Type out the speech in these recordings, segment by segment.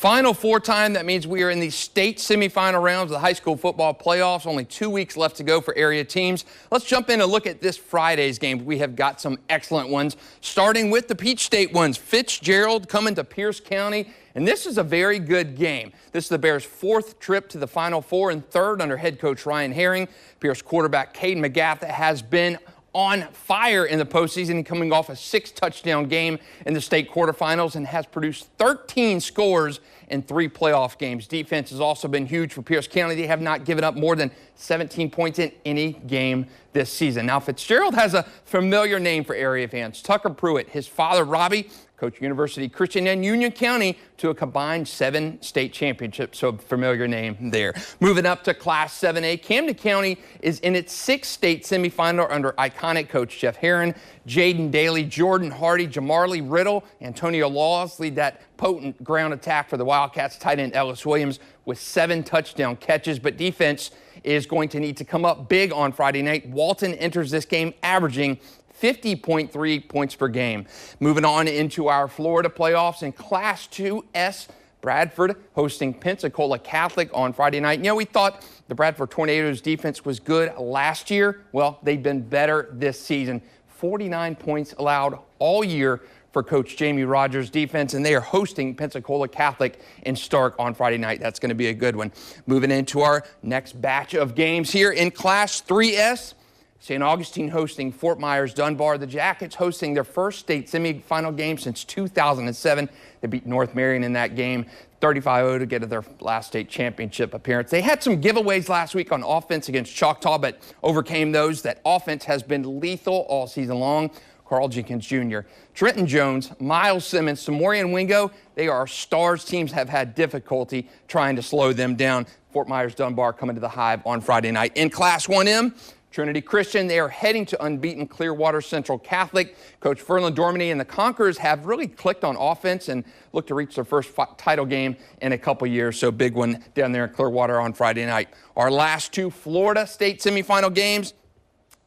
Final Four time. That means we are in the state semifinal rounds of the high school football playoffs. Only 2 weeks left to go for area teams. Let's jump in and look at this Friday's game. We have got some excellent ones, starting with the Peach State ones. Fitzgerald coming to Pierce County, and this is a very good game. This is the Bears' 4th trip to the Final Four and 3rd under head coach Ryan Herring. Pierce quarterback Caden McGath has been on fire in the postseason, coming off a 6-touchdown game in the state quarterfinals and has produced 13 scores in 3 playoff games. Defense has also been huge for Pierce County. They have not given up more than 17 points in any game this season. Now, Fitzgerald has a familiar name for area fans. Tucker Pruitt, his father, Robbie, coached University Christian and Union County to a combined 7 state championships, so familiar name there. Moving up to Class 7A, Camden County is in its 6th state semifinal under iconic coach Jeff Herron. Jaden Daly, Jordan Hardy, Jamarly Riddle, Antonio Laws lead that potent ground attack for the Wildcats. Tight end Ellis Williams with 7 touchdown catches, but defense is going to need to come up big on Friday night. Walton enters this game averaging 50.3 points per game. Moving on into our Florida playoffs in Class 2S, Bradford hosting Pensacola Catholic on Friday night. You know, we thought the Bradford Tornadoes defense was good last year. Well, they've been better this season. 49 points allowed all year for Coach Jamie Rogers' defense, and they are hosting Pensacola Catholic in Stark on Friday night. That's going to be a good one. Moving into our next batch of games here in Class 3S, St. Augustine hosting Fort Myers Dunbar. The Jackets hosting their first state semifinal game since 2007. They beat North Marion in that game 35-0 to get to their last state championship appearance. They had some giveaways last week on offense against Choctaw, but overcame those. That offense has been lethal all season long. Carl Jenkins Jr., Trenton Jones, Miles Simmons, Samorian Wingo, they are stars. Teams have had difficulty trying to slow them down. Fort Myers Dunbar coming to the Hive on Friday night. In Class 1M, Trinity Christian, they are heading to unbeaten Clearwater Central Catholic. Coach Ferland Dorminey and the Conquerors have really clicked on offense and look to reach their first title game in a couple years. So big one down there in Clearwater on Friday night. Our last 2 Florida state semifinal games,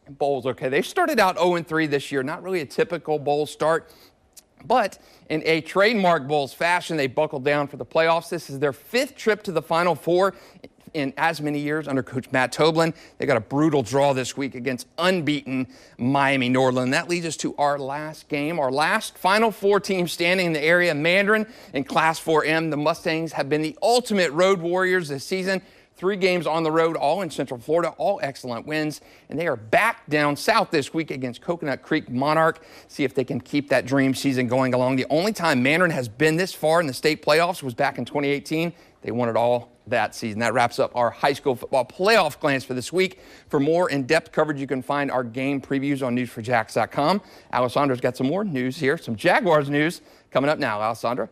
Bolles, okay, they started out 0-3 this year. Not really a typical Bolles start, but in a trademark Bolles fashion, they buckled down for the playoffs. This is their 5th trip to the Final Four in as many years under Coach Matt Toblin. They got a brutal draw this week against unbeaten Miami Norland. That leads us to our last game, our last Final Four team standing in the area, Mandarin in Class 4M. The Mustangs have been the ultimate road warriors this season. 3 games on the road, all in Central Florida, all excellent wins. And they are back down south this week against Coconut Creek Monarch. See if they can keep that dream season going along. The only time Mandarin has been this far in the state playoffs was back in 2018. They won it all that season. That wraps up our high school football playoff glance for this week. For more in-depth coverage, you can find our game previews on news4jax.com. Alessandra's got some more news here, some Jaguars news coming up now. Alessandra.